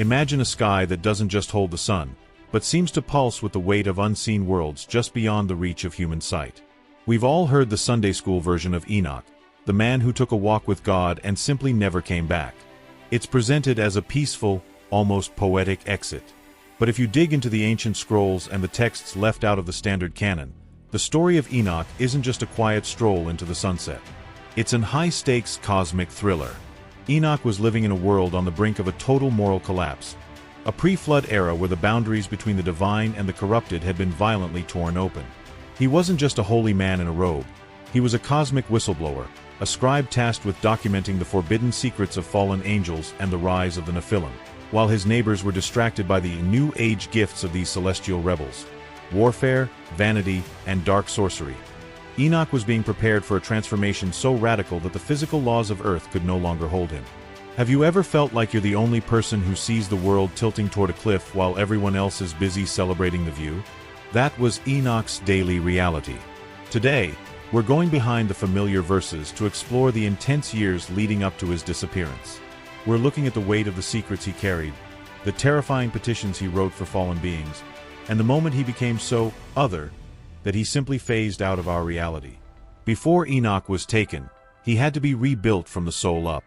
Imagine a sky that doesn't just hold the sun, but seems to pulse with the weight of unseen worlds just beyond the reach of human sight. We've all heard the Sunday school version of Enoch, the man who took a walk with God and simply never came back. It's presented as a peaceful, almost poetic exit. But if you dig into the ancient scrolls and the texts left out of the standard canon, the story of Enoch isn't just a quiet stroll into the sunset. It's an high-stakes cosmic thriller. Enoch was living in a world on the brink of a total moral collapse, a pre-flood era where the boundaries between the divine and the corrupted had been violently torn open. He wasn't just a holy man in a robe. He was a cosmic whistleblower, a scribe tasked with documenting the forbidden secrets of fallen angels and the rise of the Nephilim, while his neighbors were distracted by the New Age gifts of these celestial rebels: warfare, vanity, and dark sorcery. Enoch was being prepared for a transformation so radical that the physical laws of Earth could no longer hold him. Have you ever felt like you're the only person who sees the world tilting toward a cliff while everyone else is busy celebrating the view? That was Enoch's daily reality. Today, we're going behind the familiar verses to explore the intense years leading up to his disappearance. We're looking at the weight of the secrets he carried, the terrifying petitions he wrote for fallen beings, and the moment he became so other that he simply phased out of our reality. Before Enoch was taken, he had to be rebuilt from the soul up.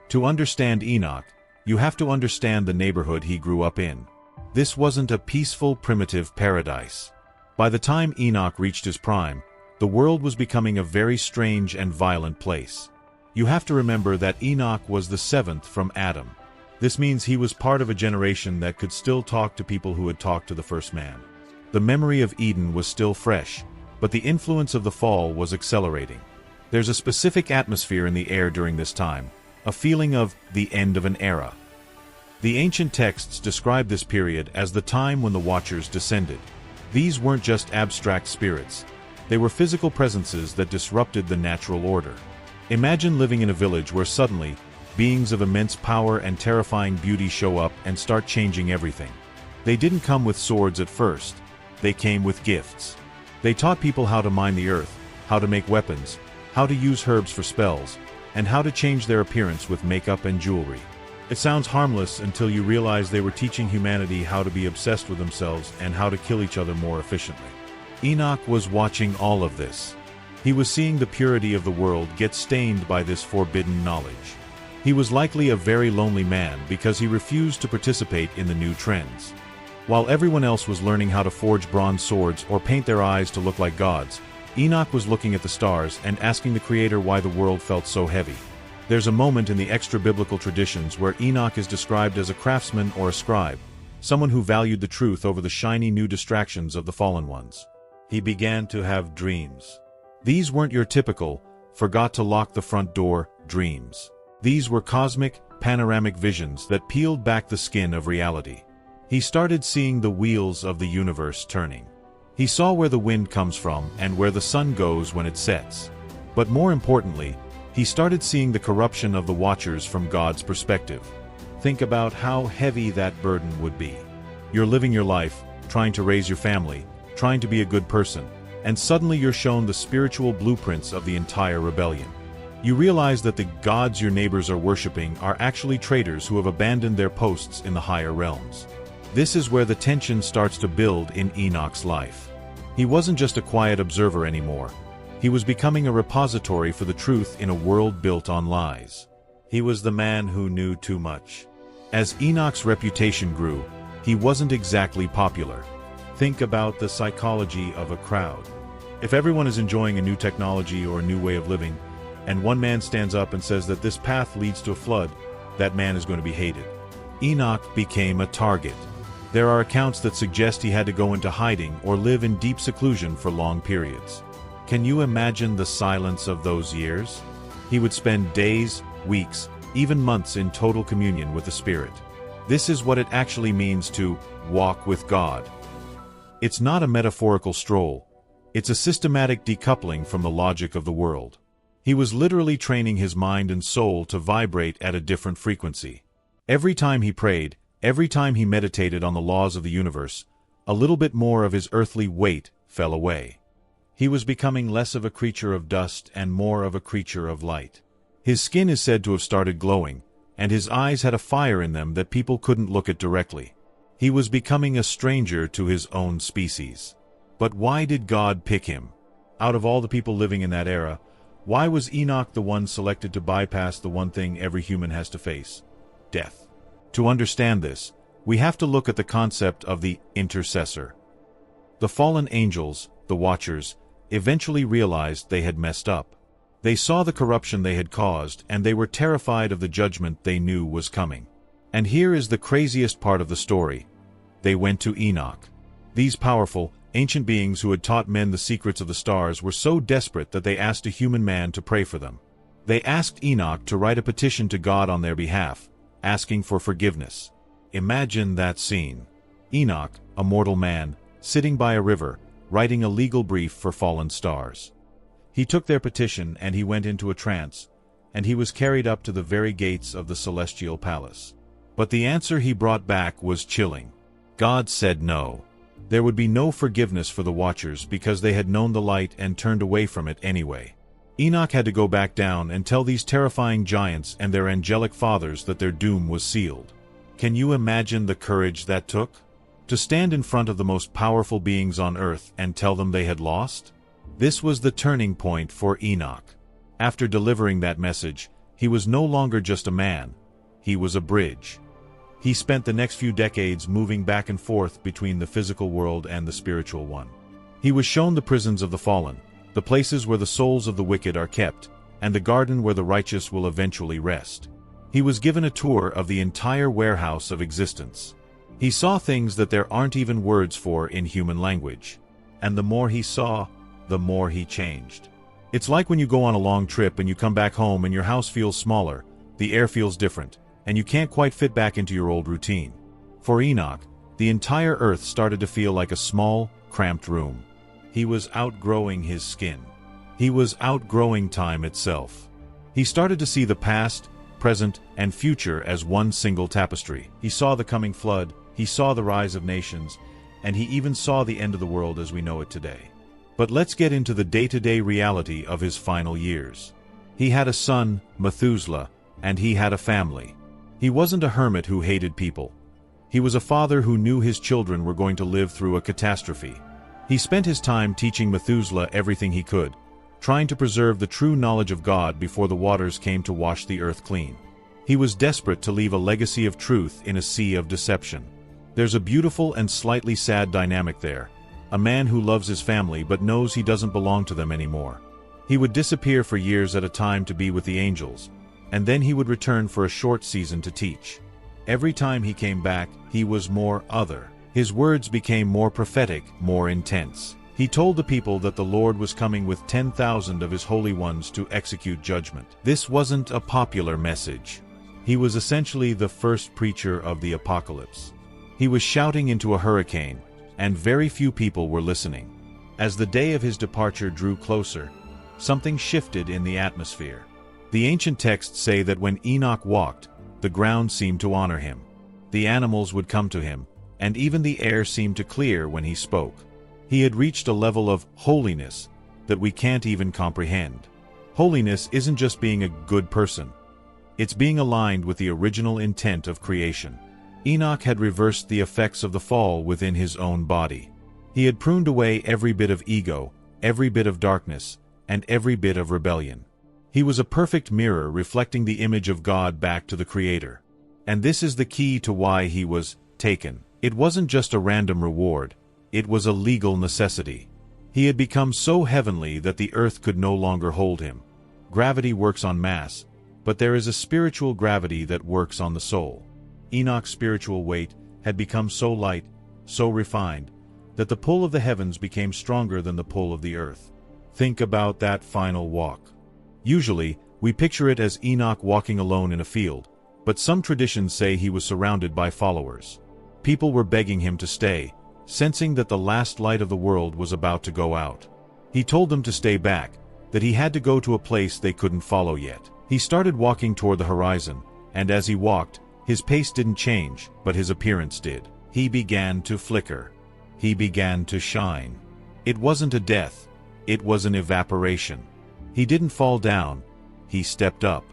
To understand Enoch, you have to understand the neighborhood he grew up in. This wasn't a peaceful, primitive paradise. By the time Enoch reached his prime, the world was becoming a very strange and violent place. You have to remember that Enoch was the seventh from Adam. This means he was part of a generation that could still talk to people who had talked to the first man. The memory of Eden was still fresh, but the influence of the fall was accelerating. There's a specific atmosphere in the air during this time, a feeling of the end of an era. The ancient texts describe this period as the time when the Watchers descended. These weren't just abstract spirits. They were physical presences that disrupted the natural order. Imagine living in a village where suddenly, beings of immense power and terrifying beauty show up and start changing everything. They didn't come with swords at first. They came with gifts. They taught people how to mine the earth, how to make weapons, how to use herbs for spells, and how to change their appearance with makeup and jewelry. It sounds harmless until you realize they were teaching humanity how to be obsessed with themselves and how to kill each other more efficiently. Enoch was watching all of this. He was seeing the purity of the world get stained by this forbidden knowledge. He was likely a very lonely man because he refused to participate in the new trends. While everyone else was learning how to forge bronze swords or paint their eyes to look like gods, Enoch was looking at the stars and asking the Creator why the world felt so heavy. There's a moment in the extra-biblical traditions where Enoch is described as a craftsman or a scribe, someone who valued the truth over the shiny new distractions of the fallen ones. He began to have dreams. These weren't your typical, forgot to lock the front door, dreams. These were cosmic, panoramic visions that peeled back the skin of reality. He started seeing the wheels of the universe turning. He saw where the wind comes from and where the sun goes when it sets. But more importantly, he started seeing the corruption of the Watchers from God's perspective. Think about how heavy that burden would be. You're living your life, trying to raise your family, trying to be a good person, and suddenly you're shown the spiritual blueprints of the entire rebellion. You realize that the gods your neighbors are worshipping are actually traitors who have abandoned their posts in the higher realms. This is where the tension starts to build in Enoch's life. He wasn't just a quiet observer anymore. He was becoming a repository for the truth in a world built on lies. He was the man who knew too much. As Enoch's reputation grew, he wasn't exactly popular. Think about the psychology of a crowd. If everyone is enjoying a new technology or a new way of living, and one man stands up and says that this path leads to a flood, that man is going to be hated. Enoch became a target. There are accounts that suggest he had to go into hiding or live in deep seclusion for long periods. Can you imagine the silence of those years? He would spend days, weeks, even months in total communion with the Spirit. This is what it actually means to walk with God. It's not a metaphorical stroll. It's a systematic decoupling from the logic of the world. He was literally training his mind and soul to vibrate at a different frequency. Every time he prayed, every time he meditated on the laws of the universe, a little bit more of his earthly weight fell away. He was becoming less of a creature of dust and more of a creature of light. His skin is said to have started glowing, and his eyes had a fire in them that people couldn't look at directly. He was becoming a stranger to his own species. But why did God pick him? Out of all the people living in that era, why was Enoch the one selected to bypass the one thing every human has to face? Death. To understand this, we have to look at the concept of the intercessor. The fallen angels, the Watchers, eventually realized they had messed up. They saw the corruption they had caused, and they were terrified of the judgment they knew was coming. And here is the craziest part of the story. They went to Enoch. These powerful, ancient beings who had taught men the secrets of the stars were so desperate that they asked a human man to pray for them. They asked Enoch to write a petition to God on their behalf, asking for forgiveness. Imagine that scene. Enoch, a mortal man, sitting by a river, writing a legal brief for fallen stars. He took their petition and he went into a trance, and he was carried up to the very gates of the celestial palace. But the answer he brought back was chilling. God said no. There would be no forgiveness for the Watchers because they had known the light and turned away from it anyway. Enoch had to go back down and tell these terrifying giants and their angelic fathers that their doom was sealed. Can you imagine the courage that took? To stand in front of the most powerful beings on earth and tell them they had lost? This was the turning point for Enoch. After delivering that message, he was no longer just a man. He was a bridge. He spent the next few decades moving back and forth between the physical world and the spiritual one. He was shown the prisons of the fallen, the places where the souls of the wicked are kept, and the garden where the righteous will eventually rest. He was given a tour of the entire warehouse of existence. He saw things that there aren't even words for in human language. And the more he saw, the more he changed. It's like when you go on a long trip and you come back home and your house feels smaller, the air feels different, and you can't quite fit back into your old routine. For Enoch, the entire earth started to feel like a small, cramped room. He was outgrowing his skin. He was outgrowing time itself. He started to see the past, present, and future as one single tapestry. He saw the coming flood, he saw the rise of nations, and he even saw the end of the world as we know it today. But let's get into the day-to-day reality of his final years. He had a son, Methuselah, and he had a family. He wasn't a hermit who hated people. He was a father who knew his children were going to live through a catastrophe. He spent his time teaching Methuselah everything he could, trying to preserve the true knowledge of God before the waters came to wash the earth clean. He was desperate to leave a legacy of truth in a sea of deception. There's a beautiful and slightly sad dynamic there. A man who loves his family but knows he doesn't belong to them anymore. He would disappear for years at a time to be with the angels, and then he would return for a short season to teach. Every time he came back, he was more other. His words became more prophetic, more intense. He told the people that the Lord was coming with 10,000 of his holy ones to execute judgment. This wasn't a popular message. He was essentially the first preacher of the apocalypse. He was shouting into a hurricane, and very few people were listening. As the day of his departure drew closer, something shifted in the atmosphere. The ancient texts say that when Enoch walked, the ground seemed to honor him. The animals would come to him, and even the air seemed to clear when he spoke. He had reached a level of holiness that we can't even comprehend. Holiness isn't just being a good person. It's being aligned with the original intent of creation. Enoch had reversed the effects of the fall within his own body. He had pruned away every bit of ego, every bit of darkness, and every bit of rebellion. He was a perfect mirror reflecting the image of God back to the Creator. And this is the key to why he was taken. It wasn't just a random reward, it was a legal necessity. He had become so heavenly that the earth could no longer hold him. Gravity works on mass, but there is a spiritual gravity that works on the soul. Enoch's spiritual weight had become so light, so refined, that the pull of the heavens became stronger than the pull of the earth. Think about that final walk. Usually, we picture it as Enoch walking alone in a field, but some traditions say he was surrounded by followers. People were begging him to stay, sensing that the last light of the world was about to go out. He told them to stay back, that he had to go to a place they couldn't follow yet. He started walking toward the horizon, and as he walked, his pace didn't change, but his appearance did. He began to flicker. He began to shine. It wasn't a death, it was an evaporation. He didn't fall down, he stepped up.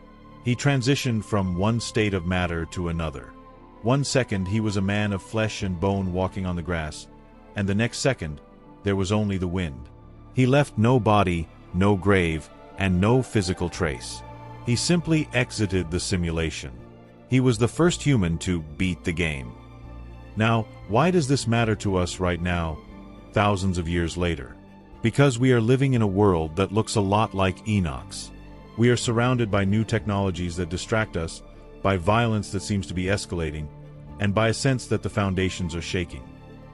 He transitioned from one state of matter to another. One second he was a man of flesh and bone walking on the grass, and the next second there was only the wind. He left no body, no grave, and no physical trace. He simply exited the simulation. He was the first human to beat the game. Now, why does this matter to us right now, thousands of years later? Because we are living in a world that looks a lot like Enoch's. We are surrounded by new technologies that distract us, by violence that seems to be escalating, and by a sense that the foundations are shaking.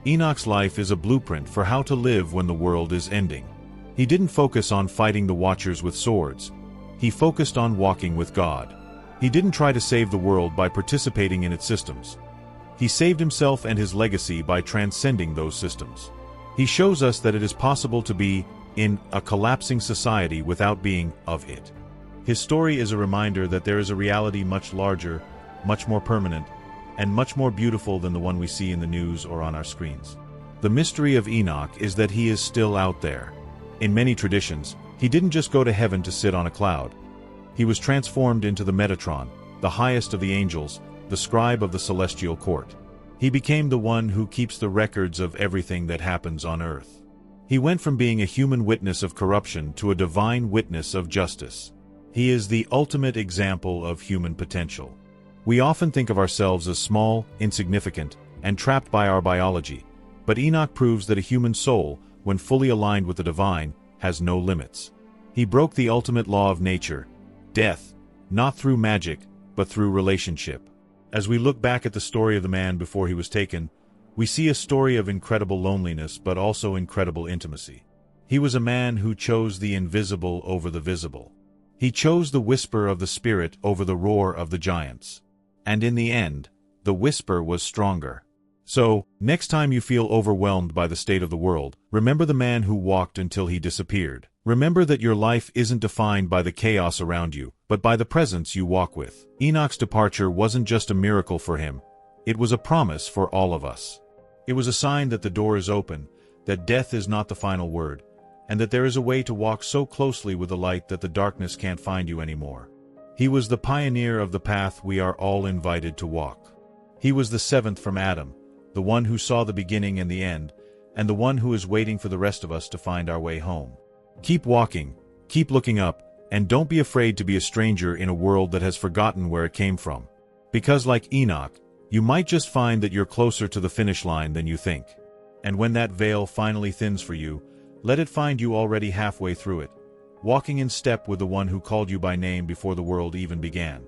Enoch's life is a blueprint for how to live when the world is ending. He didn't focus on fighting the Watchers with swords. He focused on walking with God. He didn't try to save the world by participating in its systems. He saved himself and his legacy by transcending those systems. He shows us that it is possible to be in a collapsing society without being of it. His story is a reminder that there is a reality much larger, much more permanent, and much more beautiful than the one we see in the news or on our screens. The mystery of Enoch is that he is still out there. In many traditions, he didn't just go to heaven to sit on a cloud. He was transformed into the Metatron, the highest of the angels, the scribe of the celestial court. He became the one who keeps the records of everything that happens on earth. He went from being a human witness of corruption to a divine witness of justice. He is the ultimate example of human potential. We often think of ourselves as small, insignificant, and trapped by our biology, but Enoch proves that a human soul, when fully aligned with the divine, has no limits. He broke the ultimate law of nature, death, not through magic, but through relationship. As we look back at the story of the man before he was taken, we see a story of incredible loneliness but also incredible intimacy. He was a man who chose the invisible over the visible. He chose the whisper of the spirit over the roar of the giants. And in the end, the whisper was stronger. So, next time you feel overwhelmed by the state of the world, remember the man who walked until he disappeared. Remember that your life isn't defined by the chaos around you, but by the presence you walk with. Enoch's departure wasn't just a miracle for him. It was a promise for all of us. It was a sign that the door is open, that death is not the final word, and that there is a way to walk so closely with the light that the darkness can't find you anymore. He was the pioneer of the path we are all invited to walk. He was the seventh from Adam, the one who saw the beginning and the end, and the one who is waiting for the rest of us to find our way home. Keep walking, keep looking up, and don't be afraid to be a stranger in a world that has forgotten where it came from. Because like Enoch, you might just find that you're closer to the finish line than you think. And when that veil finally thins for you, let it find you already halfway through it, walking in step with the one who called you by name before the world even began.